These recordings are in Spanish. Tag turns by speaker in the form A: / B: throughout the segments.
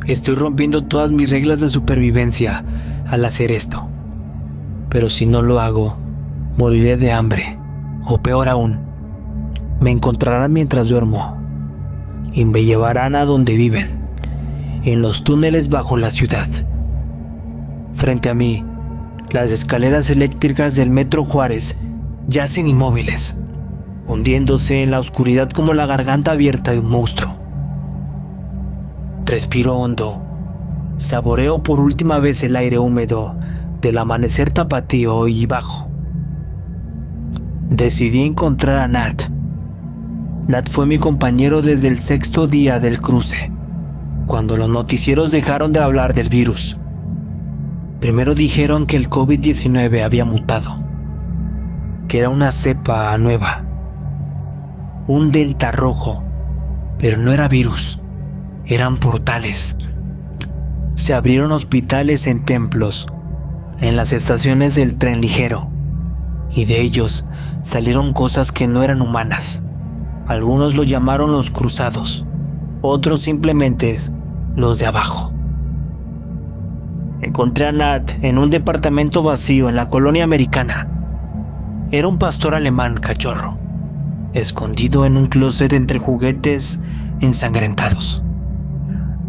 A: Estoy rompiendo todas mis reglas de supervivencia al hacer esto. Pero si no lo hago, moriré de hambre. O peor aún, me encontrarán mientras duermo y me llevarán a donde viven, en los túneles bajo la ciudad. Frente a mí, las escaleras eléctricas del Metro Juárez yacen inmóviles, hundiéndose en la oscuridad como la garganta abierta de un monstruo. Respiro hondo, saboreo por última vez el aire húmedo del amanecer tapatío y bajo. Decidí encontrar a Nat. Nat fue mi compañero desde el 6º día del cruce, cuando los noticieros dejaron de hablar del virus. Primero dijeron que el COVID-19 había mutado, que era una cepa nueva, un delta rojo, pero no era virus, eran portales. Se abrieron hospitales en templos, en las estaciones del tren ligero, y de ellos salieron cosas que no eran humanas. Algunos lo llamaron los cruzados, otros simplemente los de abajo. Encontré a Nat en un departamento vacío en la colonia americana. Era un pastor alemán cachorro, escondido en un closet entre juguetes ensangrentados.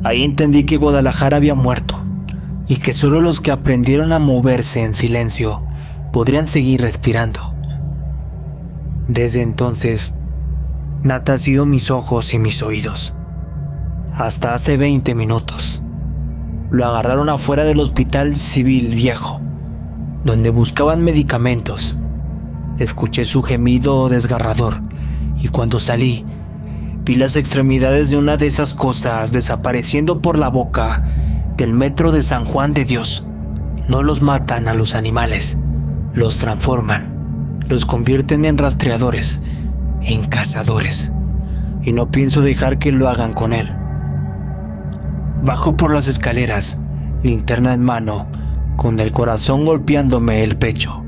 A: Ahí entendí que Guadalajara había muerto y que solo los que aprendieron a moverse en silencio podrían seguir respirando. Desde entonces, Nat ha sido mis ojos y mis oídos. Hasta hace 20 minutos. Lo agarraron afuera del hospital civil viejo, donde buscaban medicamentos. Escuché su gemido desgarrador y cuando salí, vi las extremidades de una de esas cosas desapareciendo por la boca del metro de San Juan de Dios. No los matan a los animales, los transforman, los convierten en rastreadores, en cazadores, y no pienso dejar que lo hagan con él. Bajo por las escaleras, linterna en mano, con el corazón golpeándome el pecho.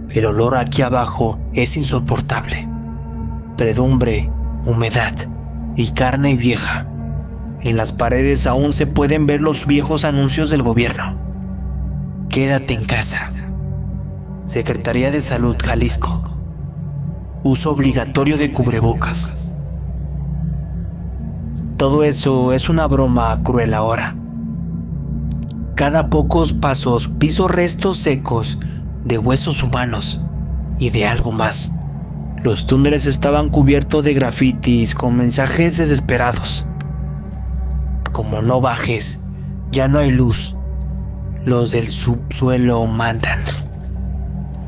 A: El olor aquí abajo es insoportable. Pedumbre, humedad y carne vieja. En las paredes aún se pueden ver los viejos anuncios del gobierno. Quédate en casa. Secretaría de Salud, Jalisco. Uso obligatorio de cubrebocas. Todo eso es una broma cruel ahora. Cada pocos pasos piso restos secos de huesos humanos y de algo más. Los túneles estaban cubiertos de grafitis con mensajes desesperados. Como no bajes, ya no hay luz. Los del subsuelo mandan.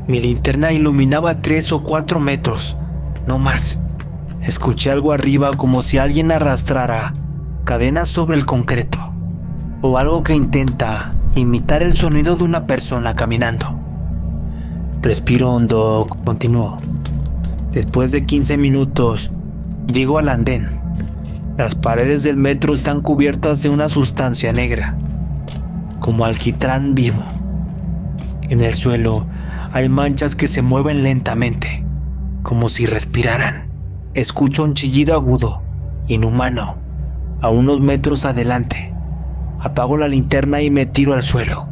A: Mi linterna iluminaba 3 o 4 metros, no más. Escuché algo arriba como si alguien arrastrara cadenas sobre el concreto, o algo que intenta imitar el sonido de una persona caminando. Respiro hondo, continuó. Después de 15 minutos, llego al andén. Las paredes del metro están cubiertas de una sustancia negra, como alquitrán vivo. En el suelo hay manchas que se mueven lentamente, como si respiraran. Escucho un chillido agudo, inhumano, a unos metros adelante. Apago la linterna y me tiro al suelo.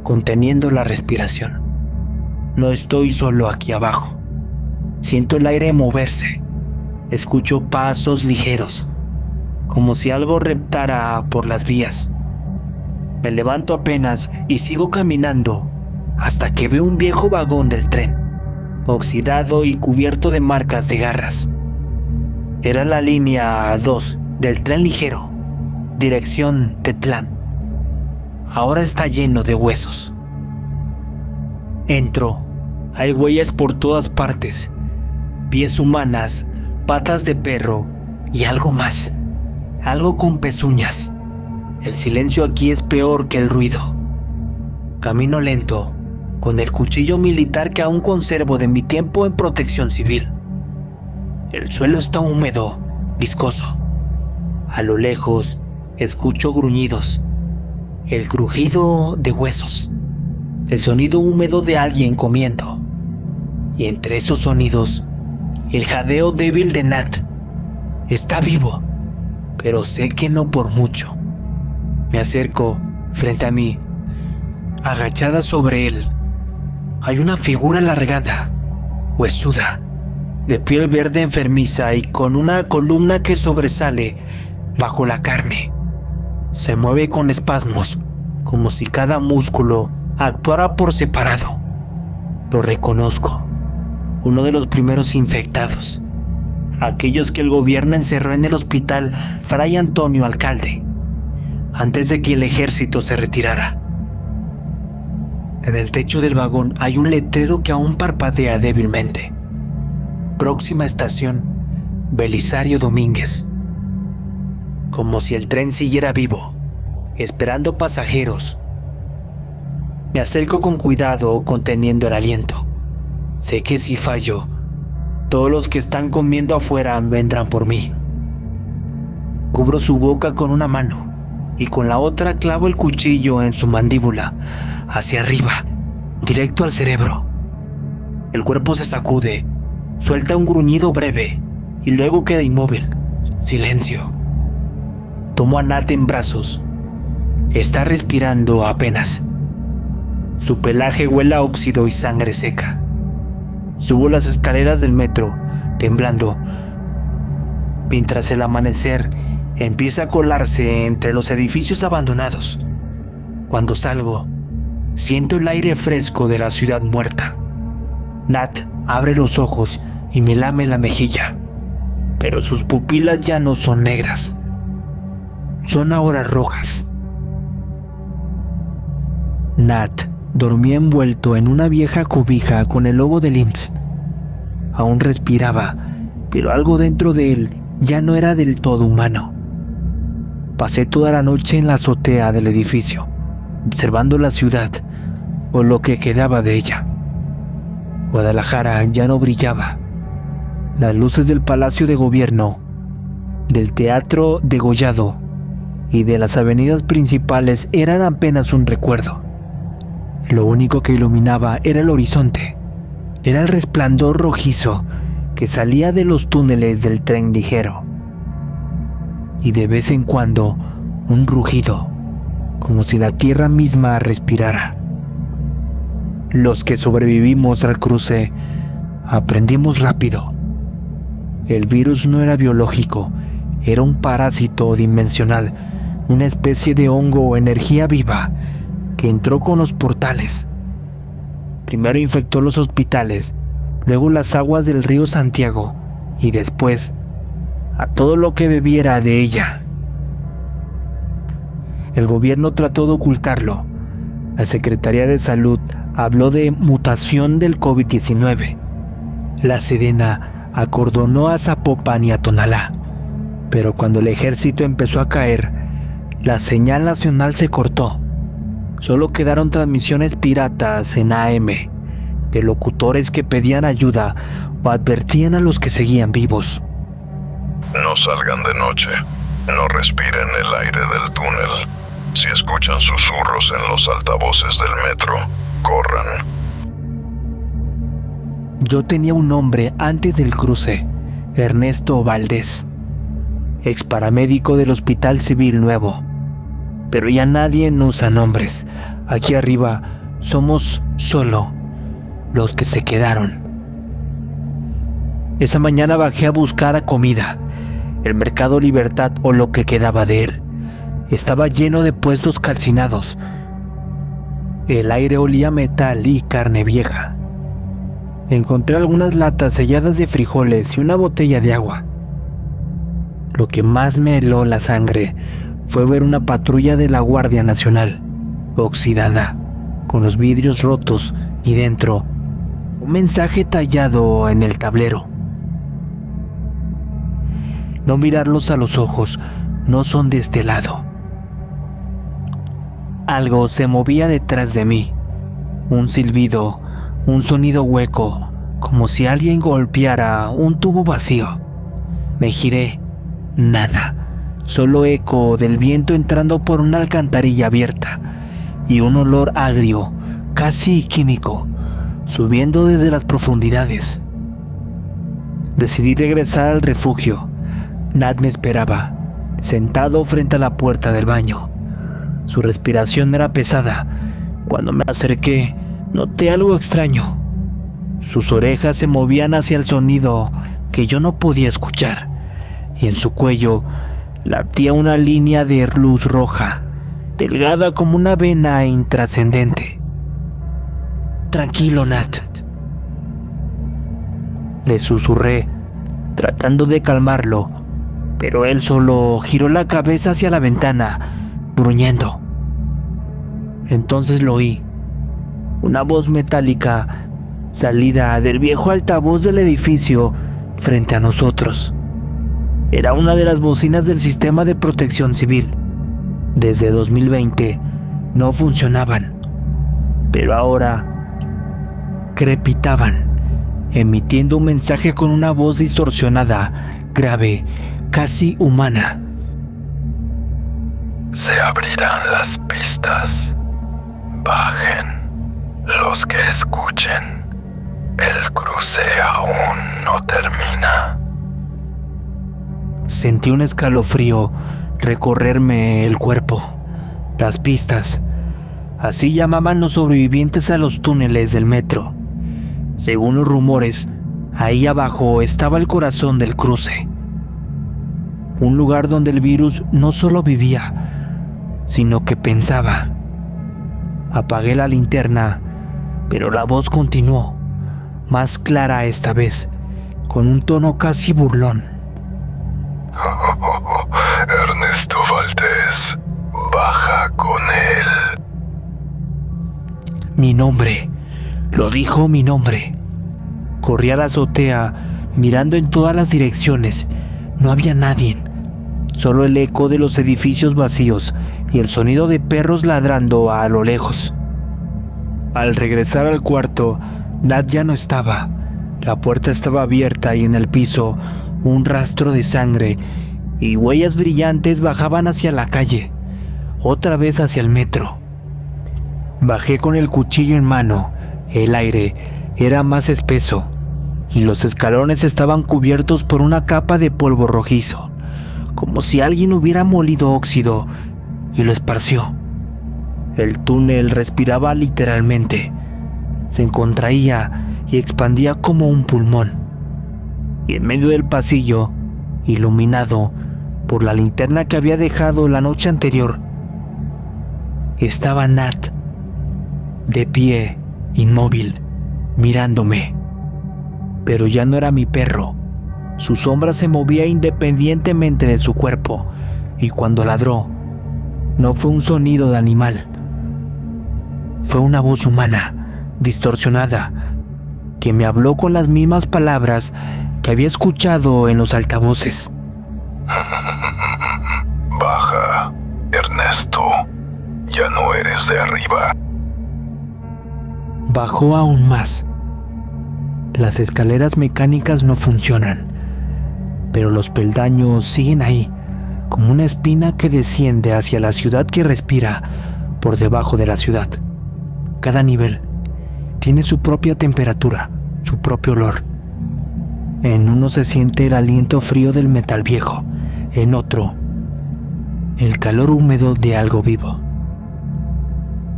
A: Conteniendo la respiración. No estoy solo aquí abajo. Siento el aire moverse. Escucho pasos ligeros, como si algo reptara por las vías. Me levanto apenas y sigo caminando hasta que veo un viejo vagón del tren, oxidado y cubierto de marcas de garras. Era la línea 2 del tren ligero, dirección Tetlán. Ahora está lleno de huesos. Entro. Hay huellas por todas partes. Pies humanas, patas de perro y algo más. Algo con pezuñas. El silencio aquí es peor que el ruido. Camino lento, con el cuchillo militar que aún conservo de mi tiempo en protección civil. El suelo está húmedo, viscoso. A lo lejos, escucho gruñidos. el crujido de huesos, el sonido húmedo de alguien comiendo, y entre esos sonidos, el jadeo débil de Nat. Está vivo, pero sé que no por mucho. Me acerco frente a mí, agachada sobre él. Hay una figura alargada, huesuda, de piel verde enfermiza y con una columna que sobresale bajo la carne. Se mueve con espasmos, como si cada músculo actuara por separado. Lo reconozco, uno de los primeros infectados, aquellos que el gobierno encerró en el hospital Fray Antonio Alcalde, antes de que el ejército se retirara. En el techo del vagón hay un letrero que aún parpadea débilmente. Próxima estación, Belisario Domínguez. Como si el tren siguiera vivo, esperando pasajeros. Me acerco con cuidado, conteniendo el aliento. Sé que si fallo, todos los que están comiendo afuera vendrán por mí. Cubro su boca con una mano y con la otra clavo el cuchillo en su mandíbula, hacia arriba, directo al cerebro. El cuerpo se sacude, suelta un gruñido breve y luego queda inmóvil. Silencio. Tomo a Nat en brazos. Está respirando apenas. Su pelaje huele a óxido y sangre seca. Subo las escaleras del metro, temblando, mientras el amanecer empieza a colarse entre los edificios abandonados. Cuando salgo, siento el aire fresco de la ciudad muerta. Nat abre los ojos y me lame la mejilla, pero sus pupilas ya no son negras. Son ahora rojas. Nat dormía envuelto en una vieja cobija con el logo del IMSS. Aún respiraba, pero algo dentro de él ya no era del todo humano. Pasé toda la noche en la azotea del edificio, observando la ciudad, o lo que quedaba de ella. Guadalajara ya no brillaba. Las luces del Palacio de Gobierno, del Teatro Degollado y de las avenidas principales eran apenas un recuerdo. Lo único que iluminaba era el horizonte. Era el resplandor rojizo que salía de los túneles del tren ligero. Y de vez en cuando un rugido, como si la tierra misma respirara. Los que sobrevivimos al cruce aprendimos rápido. El virus no era biológico, era un parásito dimensional, una especie de hongo o energía viva que entró con los portales. Primero infectó los hospitales, luego las aguas del río Santiago y después a todo lo que bebiera de ella. El gobierno trató de ocultarlo. La Secretaría de Salud habló de mutación del COVID-19. La Sedena acordonó a Zapopan y a Tonalá. Pero cuando el ejército empezó a caer, la señal nacional se cortó. Solo quedaron transmisiones piratas en AM, de locutores que pedían ayuda o advertían a los que seguían vivos.
B: No salgan de noche, no respiren el aire del túnel. Si escuchan susurros en los altavoces del metro, corran.
A: Yo tenía un nombre antes del cruce, Ernesto Valdés, ex paramédico del Hospital Civil Nuevo. Pero ya nadie nos usa nombres. Aquí arriba somos solo los que se quedaron. Esa mañana bajé a buscar comida. El Mercado Libertad, o lo que quedaba de él, estaba lleno de puestos calcinados. El aire olía a metal y carne vieja. Encontré algunas latas selladas de frijoles y una botella de agua. Lo que más me heló la sangre fue ver una patrulla de la Guardia Nacional, oxidada, con los vidrios rotos y dentro un mensaje tallado en el tablero. No mirarlos a los ojos, no son de este lado. Algo se movía detrás de mí, un silbido, un sonido hueco, como si alguien golpeara un tubo vacío. Me giré, nada, solo eco del viento entrando por una alcantarilla abierta y un olor agrio, casi químico, subiendo desde las profundidades. Decidí regresar al refugio. Nat me esperaba, sentado frente a la puerta del baño. Su respiración era pesada. Cuando me acerqué, noté algo extraño. Sus orejas se movían hacia el sonido que yo no podía escuchar, y en su cuello latía una línea de luz roja, delgada como una vena intrascendente. «Tranquilo, Nat», le susurré, tratando de calmarlo, pero él solo giró la cabeza hacia la ventana, gruñendo. Entonces lo oí, una voz metálica salida del viejo altavoz del edificio frente a nosotros. Era una de las bocinas del sistema de protección civil. Desde 2020 no funcionaban, pero ahora crepitaban, emitiendo un mensaje con una voz distorsionada, grave, casi humana.
B: Se abrirán las pistas. Bajen los que escuchen. El cruce aún no termina.
A: Sentí un escalofrío recorrerme el cuerpo. Las pistas. Así llamaban los sobrevivientes a los túneles del metro. Según los rumores, ahí abajo estaba el corazón del cruce. Un lugar donde el virus no solo vivía, sino que pensaba. Apagué la linterna, pero la voz continuó, más clara esta vez, con un tono casi burlón.
B: Ernesto Valdés, baja con él.
A: Mi nombre, lo dijo mi nombre. Corrí a la azotea, mirando en todas las direcciones. No había nadie, solo el eco de los edificios vacíos y el sonido de perros ladrando a lo lejos. Al regresar al cuarto, Nat ya no estaba. La puerta estaba abierta y en el piso un rastro de sangre y huellas brillantes bajaban hacia la calle, otra vez hacia el metro. Bajé con el cuchillo en mano. El aire era más espeso y los escalones estaban cubiertos por una capa de polvo rojizo, como si alguien hubiera molido óxido y lo esparció. El túnel respiraba literalmente. Se contraía y expandía como un pulmón. Y en medio del pasillo, iluminado por la linterna que había dejado la noche anterior, estaba Nat, de pie, inmóvil, mirándome. Pero ya no era mi perro. Su sombra se movía independientemente de su cuerpo, y cuando ladró, no fue un sonido de animal. Fue una voz humana, distorsionada, que me habló con las mismas palabras que había escuchado en los altavoces.
B: Baja, Ernesto. Ya no eres de arriba.
A: Bajó aún más. Las escaleras mecánicas no funcionan, pero los peldaños siguen ahí, como una espina que desciende hacia la ciudad que respira por debajo de la ciudad. Cada nivel tiene su propia temperatura, su propio olor. En uno se siente el aliento frío del metal viejo, en otro, el calor húmedo de algo vivo.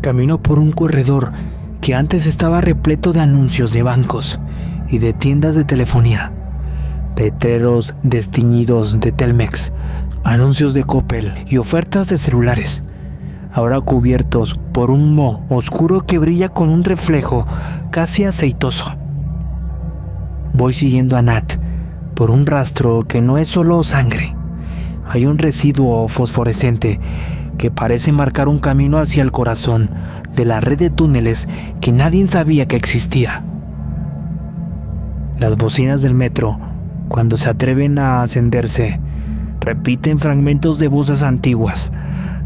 A: Camino por un corredor que antes estaba repleto de anuncios de bancos y de tiendas de telefonía, letreros desteñidos de Telmex, anuncios de Coppel y ofertas de celulares, ahora cubiertos por un moho oscuro que brilla con un reflejo casi aceitoso. Voy siguiendo a Nat por un rastro que no es solo sangre. Hay un residuo fosforescente que parece marcar un camino hacia el corazón de la red de túneles que nadie sabía que existía. Las bocinas del metro, cuando se atreven a encenderse, repiten fragmentos de voces antiguas,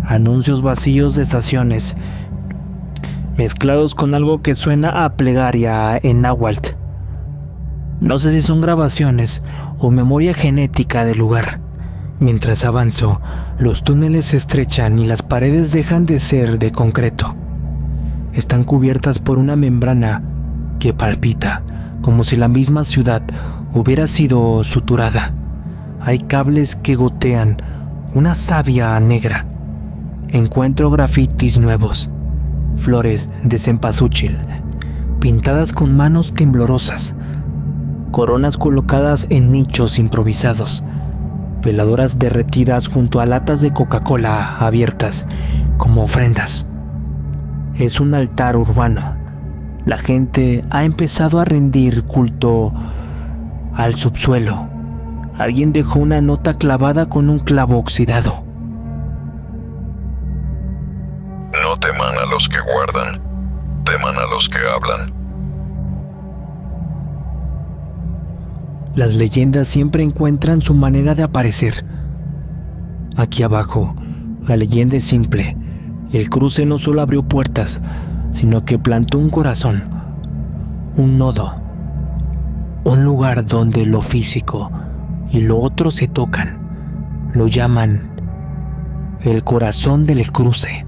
A: anuncios vacíos de estaciones, mezclados con algo que suena a plegaria en náhuatl. No sé si son grabaciones o memoria genética del lugar, Mientras avanzo, los túneles se estrechan y las paredes dejan de ser de concreto. Están cubiertas por una membrana que palpita, como si la misma ciudad hubiera sido suturada. Hay cables que gotean una savia negra. Encuentro grafitis nuevos, flores de cempasúchil, pintadas con manos temblorosas, coronas colocadas en nichos improvisados, veladoras derretidas junto a latas de Coca-Cola abiertas como ofrendas. Es un altar urbano. La gente ha empezado a rendir culto al subsuelo. Alguien dejó una nota clavada con un clavo oxidado.
B: No teman a los que guardan, teman a los que hablan.
A: Las leyendas siempre encuentran su manera de aparecer. Aquí abajo, la leyenda es simple. El cruce no solo abrió puertas, sino que plantó un corazón, un nodo, un lugar donde lo físico y lo otro se tocan. Lo llaman el corazón del cruce.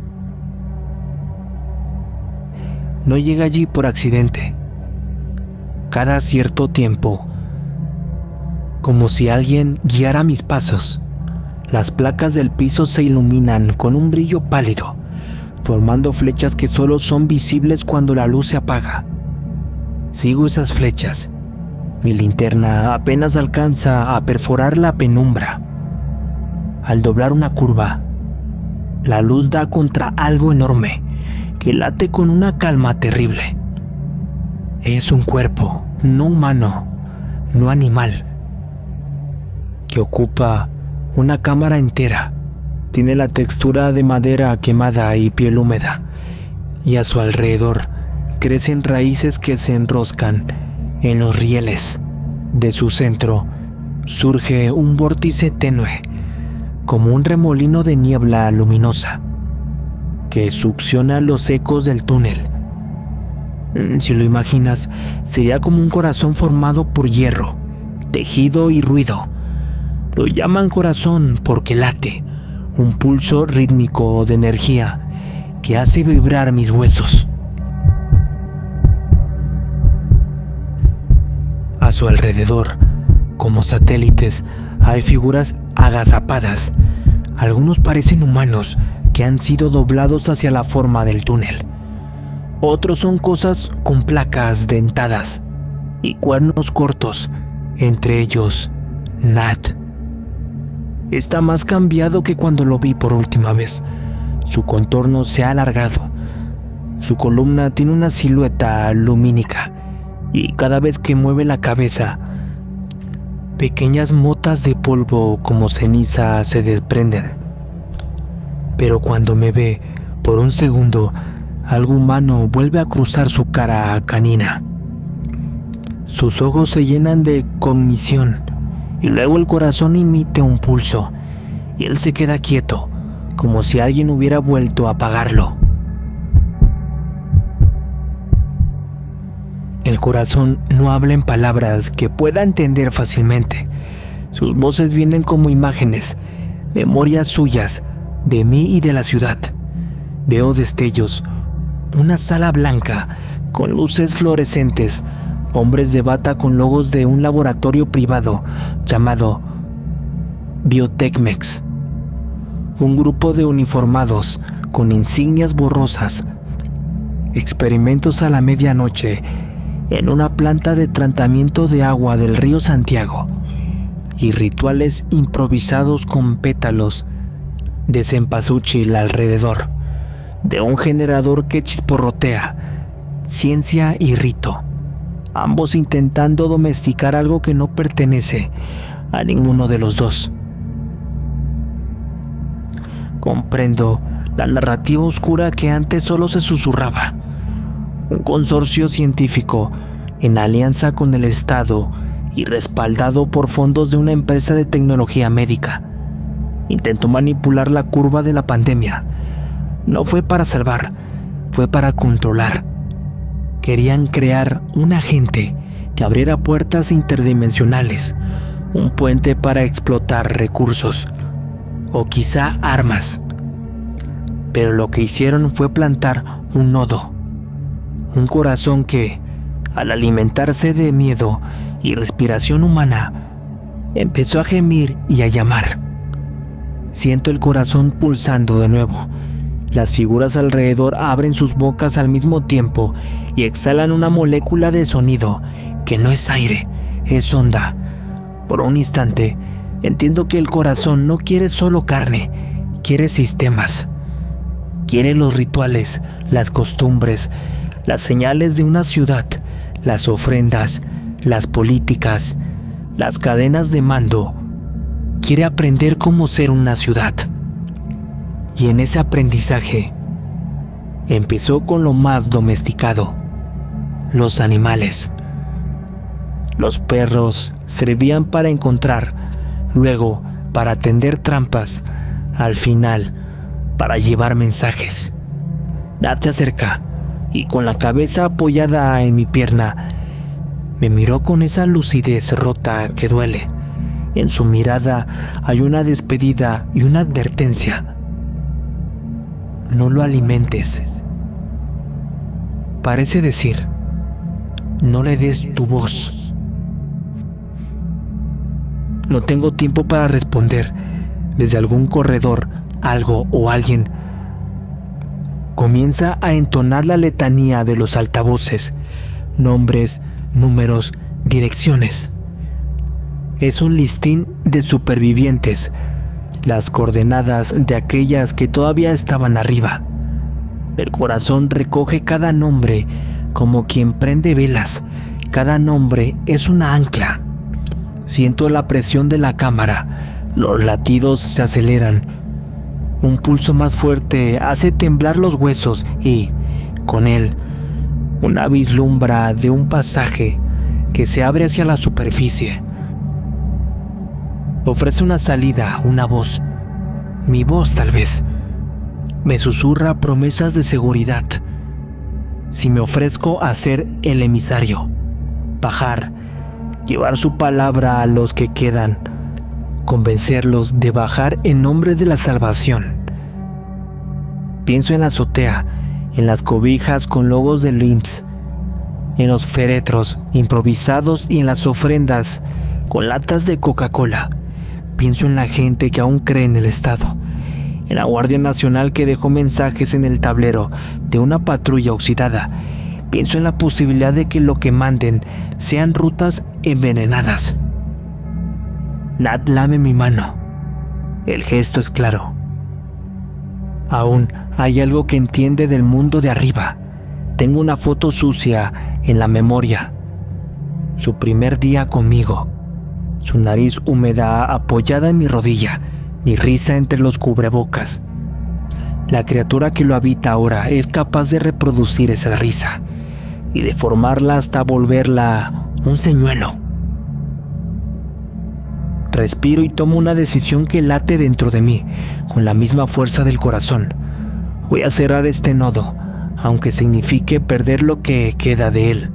A: No llega allí por accidente. Cada cierto tiempo, como si alguien guiara mis pasos, las placas del piso se iluminan con un brillo pálido, formando flechas que solo son visibles cuando la luz se apaga. Sigo esas flechas. Mi linterna apenas alcanza a perforar la penumbra. Al doblar una curva, la luz da contra algo enorme que late con una calma terrible. Es un cuerpo, no humano, no animal, que ocupa una cámara entera. Tiene la textura de madera quemada y piel húmeda, y a su alrededor crecen raíces que se enroscan en los rieles. De su centro surge un vórtice tenue, como un remolino de niebla luminosa, que succiona los ecos del túnel. Si lo imaginas, sería como un corazón formado por hierro, tejido y ruido. Lo llaman corazón porque late, un pulso rítmico de energía que hace vibrar mis huesos. A su alrededor, como satélites, hay figuras agazapadas. Algunos parecen humanos que han sido doblados hacia la forma del túnel. Otros son cosas con placas dentadas y cuernos cortos, entre ellos Nat. Está más cambiado que cuando lo vi por última vez. Su contorno se ha alargado. Su columna tiene una silueta lumínica y cada vez que mueve la cabeza, pequeñas motas de polvo como ceniza se desprenden. Pero cuando me ve, por un segundo, algo humano vuelve a cruzar su cara canina. Sus ojos se llenan de cognición y luego el corazón emite un pulso y él se queda quieto, como si alguien hubiera vuelto a apagarlo. El corazón no habla en palabras que pueda entender fácilmente. Sus voces vienen como imágenes, memorias suyas, de mí y de la ciudad. Veo destellos, una sala blanca con luces fluorescentes, hombres de bata con logos de un laboratorio privado llamado Biotecmex, un grupo de uniformados con insignias borrosas, experimentos a la medianoche en una planta de tratamiento de agua del río Santiago y rituales improvisados con pétalos de cempasúchil alrededor de un generador que chisporrotea ciencia y rito, ambos intentando domesticar algo que no pertenece a ninguno de los dos. Comprendo la narrativa oscura que antes solo se susurraba. Un consorcio científico en alianza con el Estado y respaldado por fondos de una empresa de tecnología médica intentó manipular la curva de la pandemia. No fue para salvar, fue para controlar. Querían crear un agente que abriera puertas interdimensionales, un puente para explotar recursos, o quizá armas. Pero lo que hicieron fue plantar un nodo, un corazón que, al alimentarse de miedo y respiración humana, empezó a gemir y a llamar. Siento el corazón pulsando de nuevo. Las figuras alrededor abren sus bocas al mismo tiempo y exhalan una molécula de sonido que no es aire, es onda. Por un instante, entiendo que el corazón no quiere solo carne, quiere sistemas. Quiere los rituales, las costumbres, las señales de una ciudad, las ofrendas, las políticas, las cadenas de mando. Quiere aprender cómo ser una ciudad. Y en ese aprendizaje, empezó con lo más domesticado, los animales. Los perros servían para encontrar, luego para tender trampas, al final para llevar mensajes. Nat se acerca y con la cabeza apoyada en mi pierna, me miró con esa lucidez rota que duele. En su mirada hay una despedida y una advertencia. No lo alimentes. Parece decir, no le des tu voz. No tengo tiempo para responder. Desde algún corredor, algo o alguien comienza a entonar la letanía de los altavoces, nombres, números, direcciones. Es un listín de supervivientes, las coordenadas de aquellas que todavía estaban arriba. El corazón recoge cada nombre como quien prende velas. Cada nombre es una ancla. Siento la presión de la cámara. Los latidos se aceleran. Un pulso más fuerte hace temblar los huesos y, con él, una vislumbra de un pasaje que se abre hacia la superficie. Ofrece una salida, una voz. Mi voz, tal vez. Me susurra promesas de seguridad. Si me ofrezco a ser el emisario, bajar, llevar su palabra a los que quedan, convencerlos de bajar en nombre de la salvación. Pienso en la azotea, en las cobijas con logos del IMSS, en los féretros improvisados y en las ofrendas con latas de Coca-Cola. Pienso en la gente que aún cree en el Estado, en la Guardia Nacional que dejó mensajes en el tablero de una patrulla oxidada. Pienso en la posibilidad de que lo que manden sean rutas envenenadas. Nat lame mi mano. El gesto es claro. Aún hay algo que entiende del mundo de arriba. Tengo una foto sucia en la memoria. Su primer día conmigo. Su nariz húmeda apoyada en mi rodilla, mi risa entre los cubrebocas. La criatura que lo habita ahora es capaz de reproducir esa risa y deformarla hasta volverla un señuelo. Respiro y tomo una decisión que late dentro de mí con la misma fuerza del corazón. Voy a cerrar este nodo, aunque signifique perder lo que queda de él.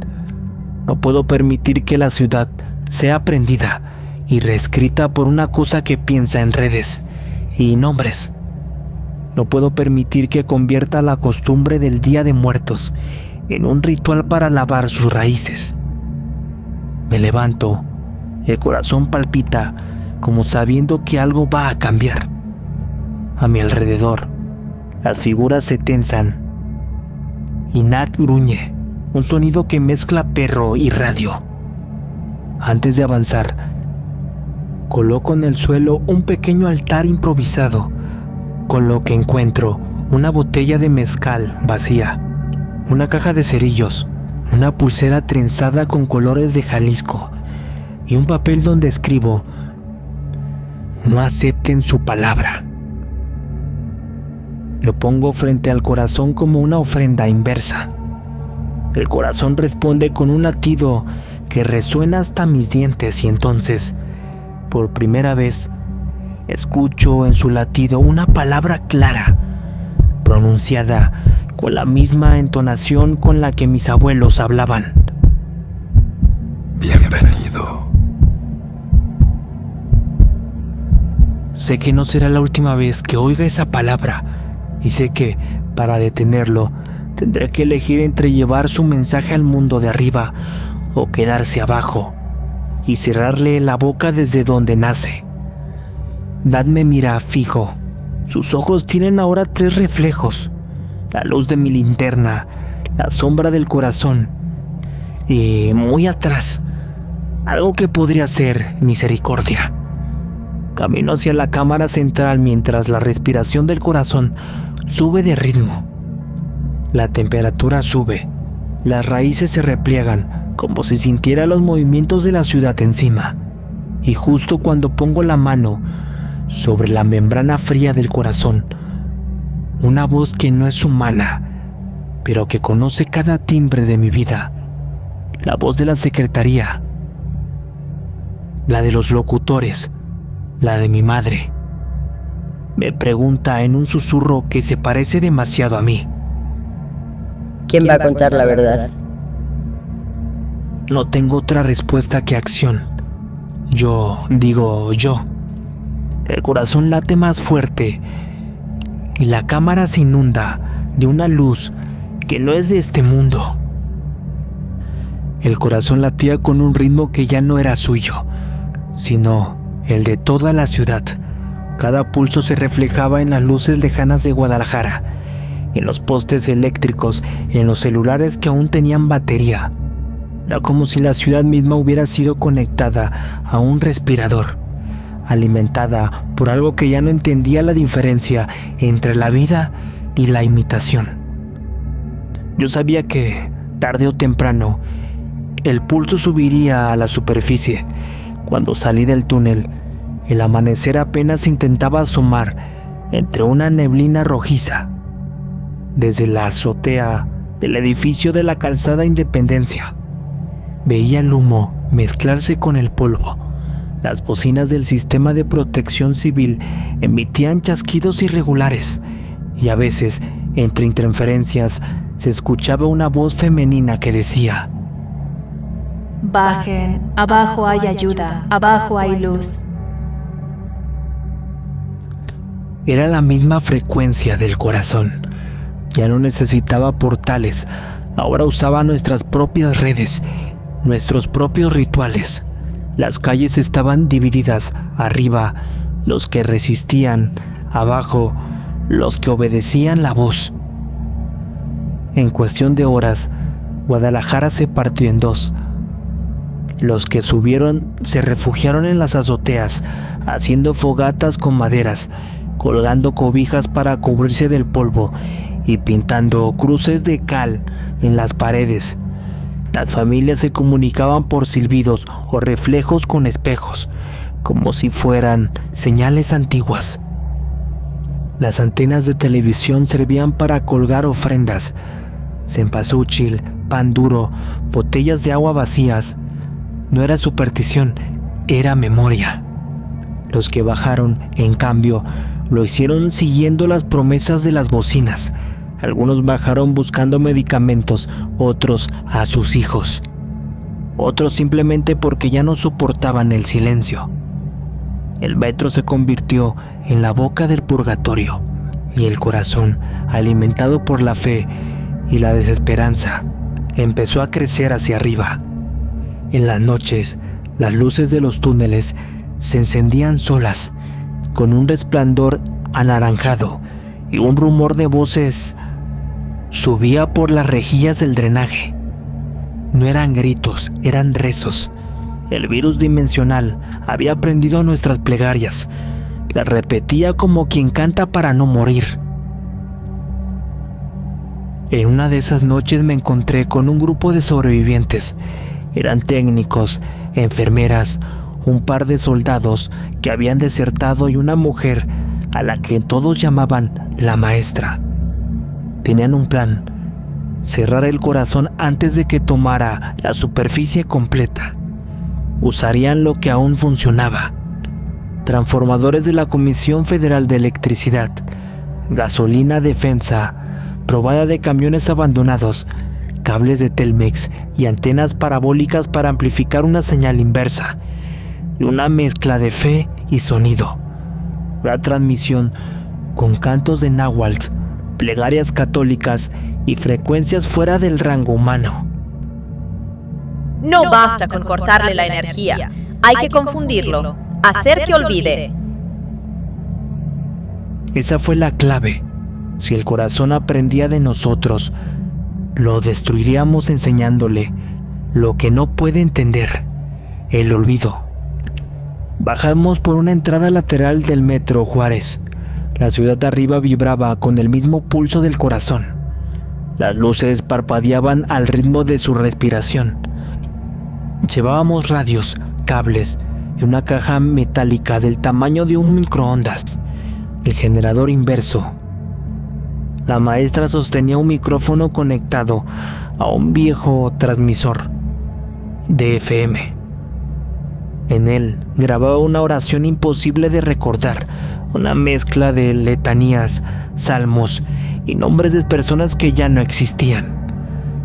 A: No puedo permitir que la ciudad sea prendida y reescrita por una cosa que piensa en redes y nombres. No puedo permitir que convierta la costumbre del Día de Muertos en un ritual para lavar sus raíces. Me levanto, el corazón palpita como sabiendo que algo va a cambiar. A mi alrededor, las figuras se tensan y Nat gruñe, un sonido que mezcla perro y radio. Antes de avanzar, coloco en el suelo un pequeño altar improvisado, con lo que encuentro una botella de mezcal vacía, una caja de cerillos, una pulsera trenzada con colores de Jalisco y un papel donde escribo: no acepten su palabra. Lo pongo frente al corazón como una ofrenda inversa. El corazón responde con un latido que resuena hasta mis dientes y entonces, por primera vez, escucho en su latido una palabra clara, pronunciada con la misma entonación con la que mis abuelos hablaban.
C: Bienvenido.
A: Sé que no será la última vez que oiga esa palabra, y sé que, para detenerlo, tendré que elegir entre llevar su mensaje al mundo de arriba o quedarse abajo y cerrarle la boca desde donde nace. Dad me mira fijo. Sus ojos tienen ahora 3 reflejos: la luz de mi linterna, la sombra del corazón y, muy atrás, algo que podría ser misericordia. Camino hacia la cámara central mientras la respiración del corazón sube de ritmo. La temperatura sube, las raíces se repliegan como si sintiera los movimientos de la ciudad encima. Y justo cuando pongo la mano sobre la membrana fría del corazón, una voz que no es humana, pero que conoce cada timbre de mi vida, la voz de la secretaría, la de los locutores, la de mi madre, me pregunta en un susurro que se parece demasiado a mí:
C: ¿quién va a contar la verdad?
A: No tengo otra respuesta que acción. Yo. El corazón late más fuerte y la cámara se inunda de una luz que no es de este mundo. El corazón latía con un ritmo que ya no era suyo, sino el de toda la ciudad. Cada pulso se reflejaba en las luces lejanas de Guadalajara, en los postes eléctricos, en los celulares que aún tenían batería. Era como si la ciudad misma hubiera sido conectada a un respirador, alimentada por algo que ya no entendía la diferencia entre la vida y la imitación. Yo sabía que, tarde o temprano, el pulso subiría a la superficie. Cuando salí del túnel, el amanecer apenas intentaba asomar entre una neblina rojiza. Desde la azotea del edificio de la calzada Independencia, veía el humo mezclarse con el polvo. Las bocinas del sistema de protección civil emitían chasquidos irregulares y a veces, entre interferencias, se escuchaba una voz femenina que decía:
D: bajen, abajo hay ayuda, abajo hay luz.
A: Era la misma frecuencia del corazón. Ya no necesitaba portales, ahora usaba nuestras propias redes, nuestros propios rituales. Las calles estaban divididas: arriba, los que resistían; abajo, los que obedecían la voz. En cuestión de horas, Guadalajara se partió en 2. Los que subieron se refugiaron en las azoteas, haciendo fogatas con maderas, colgando cobijas para cubrirse del polvo y pintando cruces de cal en las paredes. Las familias se comunicaban por silbidos o reflejos con espejos, como si fueran señales antiguas. Las antenas de televisión servían para colgar ofrendas: cempasúchil, pan duro, botellas de agua vacías. No era superstición, era memoria. Los que bajaron, en cambio, lo hicieron siguiendo las promesas de las bocinas. Algunos bajaron buscando medicamentos, otros a sus hijos, otros simplemente porque ya no soportaban el silencio. El metro se convirtió en la boca del purgatorio, y el corazón, alimentado por la fe y la desesperanza, empezó a crecer hacia arriba. En las noches, las luces de los túneles se encendían solas, con un resplandor anaranjado, y un rumor de voces subía por las rejillas del drenaje. No eran gritos, eran rezos. El virus dimensional había aprendido nuestras plegarias. Las repetía como quien canta para no morir. En una de esas noches me encontré con un grupo de sobrevivientes. Eran técnicos, enfermeras, un par de soldados que habían desertado y una mujer a la que todos llamaban la maestra. Tenían un plan: cerrar el corazón antes de que tomara la superficie completa. Usarían lo que aún funcionaba: transformadores de la Comisión Federal de Electricidad, gasolina defensa, probada de camiones abandonados, cables de Telmex y antenas parabólicas para amplificar una señal inversa, y una mezcla de fe y sonido. La transmisión con cantos de náhuatl, plegarias católicas y frecuencias fuera del rango humano.
E: No basta con cortarle la energía, hay que confundirlo, hacer que olvide.
A: Esa fue la clave. Si el corazón aprendía de nosotros, lo destruiríamos enseñándole lo que no puede entender, el olvido. Bajamos por una entrada lateral del metro Juárez. La ciudad de arriba vibraba con el mismo pulso del corazón. Las luces parpadeaban al ritmo de su respiración. Llevábamos radios, cables y una caja metálica del tamaño de un microondas. El generador inverso. La maestra sostenía un micrófono conectado a un viejo transmisor de FM. En él grababa una oración imposible de recordar, una mezcla de letanías, salmos y nombres de personas que ya no existían.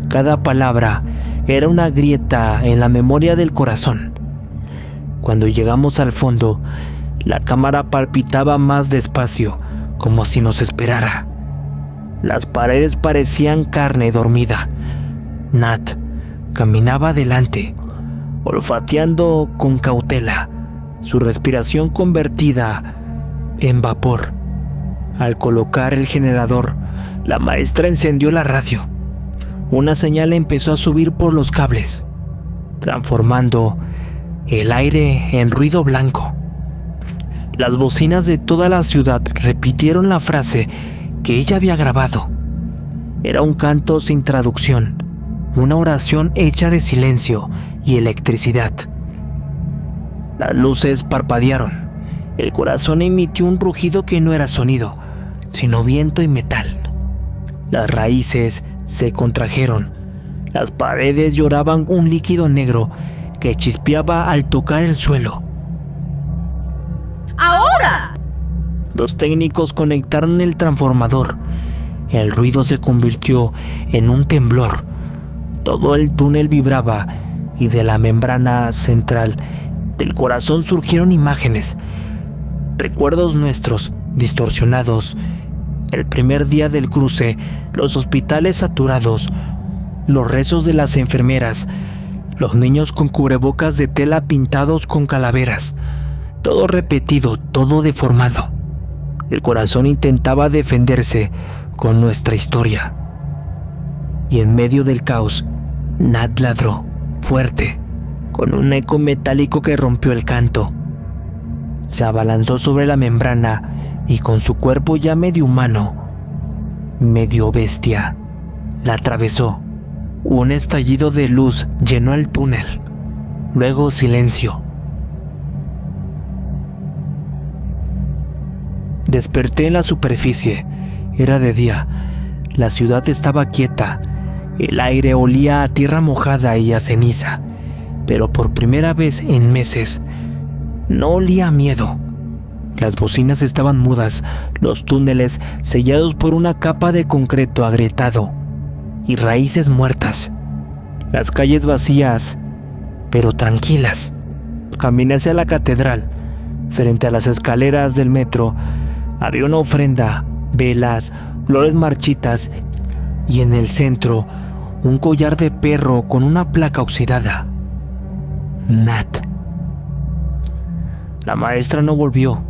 A: Cada palabra era una grieta en la memoria del corazón. Cuando llegamos al fondo, la cámara palpitaba más despacio, como si nos esperara. Las paredes parecían carne dormida. Nat caminaba adelante, olfateando con cautela, su respiración convertida en vapor. Al colocar el generador, la maestra encendió la radio. Una señal empezó a subir por los cables, transformando el aire en ruido blanco. Las bocinas de toda la ciudad repitieron la frase que ella había grabado. Era un canto sin traducción, una oración hecha de silencio y electricidad. Las luces parpadearon. El corazón emitió un rugido que no era sonido, sino viento y metal. Las raíces se contrajeron. Las paredes lloraban un líquido negro que chispeaba al tocar el suelo.
E: ¡Ahora!
A: Los técnicos conectaron el transformador. El ruido se convirtió en un temblor. Todo el túnel vibraba y de la membrana central del corazón surgieron imágenes, recuerdos nuestros distorsionados. El primer día del cruce, los hospitales saturados, los rezos de las enfermeras, los niños con cubrebocas de tela pintados con calaveras, todo repetido, todo deformado. El corazón intentaba defenderse con nuestra historia. Y en medio del caos, Nat ladró, fuerte, con un eco metálico que rompió el canto. Se abalanzó sobre la membrana y con su cuerpo ya medio humano, medio bestia, la atravesó. Un estallido de luz llenó el túnel. Luego silencio. Desperté en la superficie. Era de día. La ciudad estaba quieta. El aire olía a tierra mojada y a ceniza. Pero por primera vez en meses, no olía a miedo. Las bocinas estaban mudas, los túneles sellados por una capa de concreto agrietado y raíces muertas. Las calles vacías, pero tranquilas. Caminé hacia la catedral. Frente a las escaleras del metro había una ofrenda, velas, flores marchitas y en el centro un collar de perro con una placa oxidada. Nat. La maestra no volvió,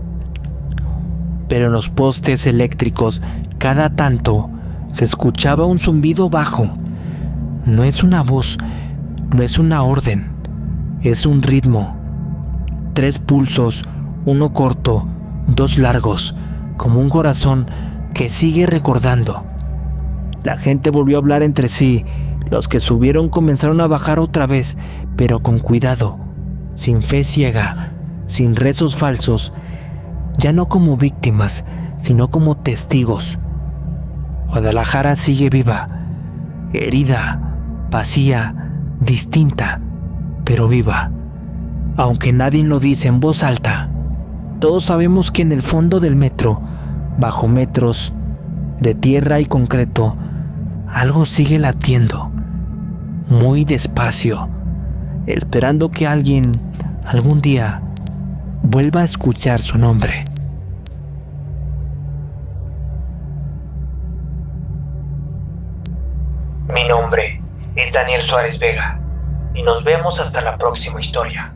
A: pero en los postes eléctricos cada tanto se escuchaba un zumbido bajo. No es una voz, no es una orden, es un ritmo. 3 pulsos, uno corto, 2 largos, como un corazón que sigue recordando. La gente volvió a hablar entre sí. Los que subieron comenzaron a bajar otra vez, pero con cuidado, sin fe ciega, sin rezos falsos, ya no como víctimas, sino como testigos. Guadalajara sigue viva, herida, vacía, distinta, pero viva. Aunque nadie lo dice en voz alta, todos sabemos que en el fondo del metro, bajo metros de tierra y concreto, algo sigue latiendo, muy despacio, esperando que alguien, algún día, vuelva a escuchar su nombre. nombre es Daniel Suárez Vega y nos vemos hasta la próxima historia.